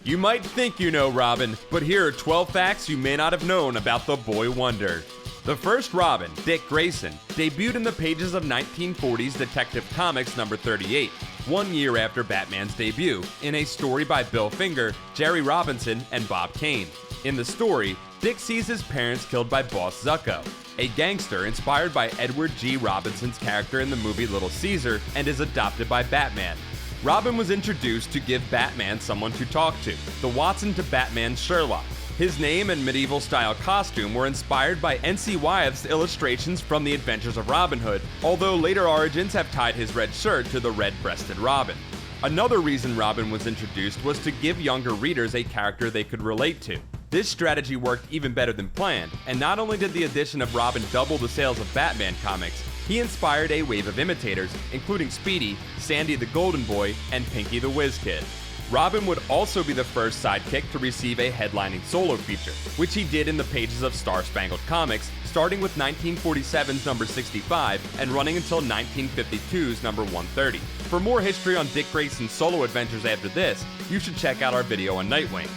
You might think you know Robin, but here are 12 facts you may not have known about the boy wonder. The first Robin, Dick Grayson, debuted in the pages of 1940s Detective Comics number 38, 1 year after Batman's debut, in a story by Bill Finger, Jerry Robinson, and Bob Kane. In the story, Dick sees his parents killed by Boss Zucco, a gangster inspired by Edward G. Robinson's character in the movie Little Caesar, and is adopted by Batman. Robin was introduced to give Batman someone to talk to, the Watson to Batman's Sherlock. His name and medieval-style costume were inspired by N.C. Wyeth's illustrations from The Adventures of Robin Hood, although later origins have tied his red shirt to the red-breasted Robin. Another reason Robin was introduced was to give younger readers a character they could relate to. This strategy worked even better than planned, and not only did the addition of Robin double the sales of Batman comics, he inspired a wave of imitators, including Speedy, Sandy the Golden Boy, and Pinky the Whiz Kid. Robin would also be the first sidekick to receive a headlining solo feature, which he did in the pages of Star Spangled Comics, starting with 1947's number 65 and running until 1952's number 130. For more history on Dick Grayson's solo adventures after this, you should check out our video on Nightwing.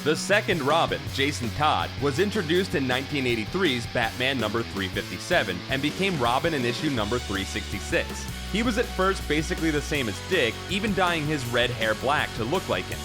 The second Robin, Jason Todd, was introduced in 1983's Batman number 357 and became Robin in issue number 366. He was at first basically the same as Dick, even dyeing his red hair black to look like him.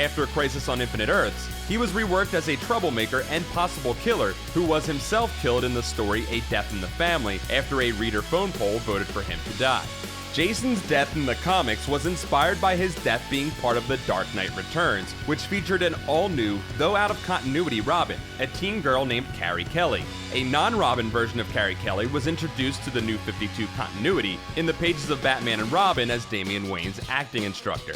After Crisis on Infinite Earths, he was reworked as a troublemaker and possible killer who was himself killed in the story A Death in the Family after a reader phone poll voted for him to die. Jason's death in the comics was inspired by his death being part of The Dark Knight Returns, which featured an all-new, though out-of-continuity Robin, a teen girl named Carrie Kelly. A non-Robin version of Carrie Kelly was introduced to the New 52 continuity in the pages of Batman and Robin as Damian Wayne's acting instructor.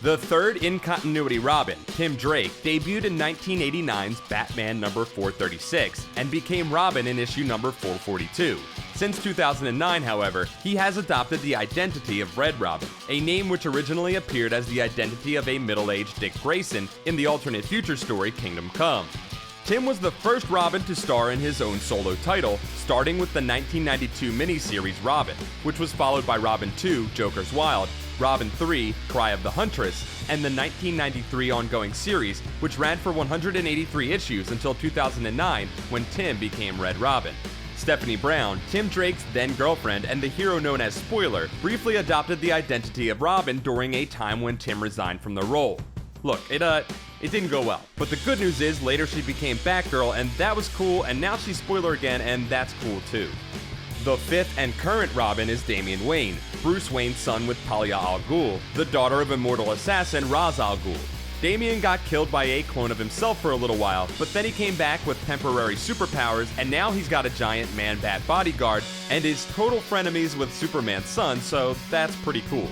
The third in-continuity Robin, Tim Drake, debuted in 1989's Batman number 436 and became Robin in issue number 442. Since 2009, however, he has adopted the identity of Red Robin, a name which originally appeared as the identity of a middle-aged Dick Grayson in the alternate future story Kingdom Come. Tim was the first Robin to star in his own solo title, starting with the 1992 miniseries Robin, which was followed by Robin 2, Joker's Wild, Robin 3, Cry of the Huntress, and the 1993 ongoing series, which ran for 183 issues until 2009 when Tim became Red Robin. Stephanie Brown, Tim Drake's then-girlfriend and the hero known as Spoiler, briefly adopted the identity of Robin during a time when Tim resigned from the role. Look, it didn't go well, but the good news is later she became Batgirl and that was cool, and now she's Spoiler again and that's cool too. The fifth and current Robin is Damian Wayne, Bruce Wayne's son with Talia al Ghul, the daughter of immortal assassin Ra's al Ghul. Damian got killed by a clone of himself for a little while, but then he came back with temporary superpowers, and now he's got a giant man-bat bodyguard and is total frenemies with Superman's son, so that's pretty cool.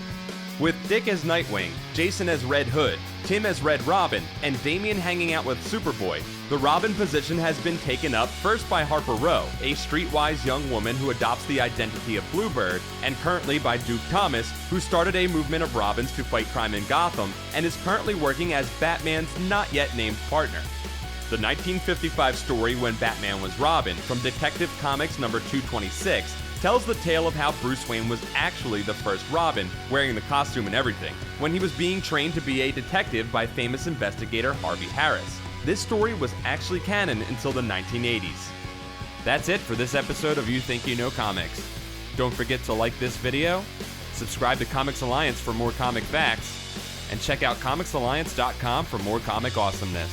With Dick as Nightwing, Jason as Red Hood, Tim as Red Robin, and Damian hanging out with Superboy, the Robin position has been taken up first by Harper Row, a streetwise young woman who adopts the identity of Bluebird, and currently by Duke Thomas, who started a movement of Robins to fight crime in Gotham, and is currently working as Batman's not-yet-named partner. The 1955 story When Batman Was Robin, from Detective Comics number 226, tells the tale of how Bruce Wayne was actually the first Robin, wearing the costume and everything, when he was being trained to be a detective by famous investigator Harvey Harris. This story was actually canon until the 1980s. That's it for this episode of You Think You Know Comics. Don't forget to like this video, subscribe to Comics Alliance for more comic facts, and check out comicsalliance.com for more comic awesomeness.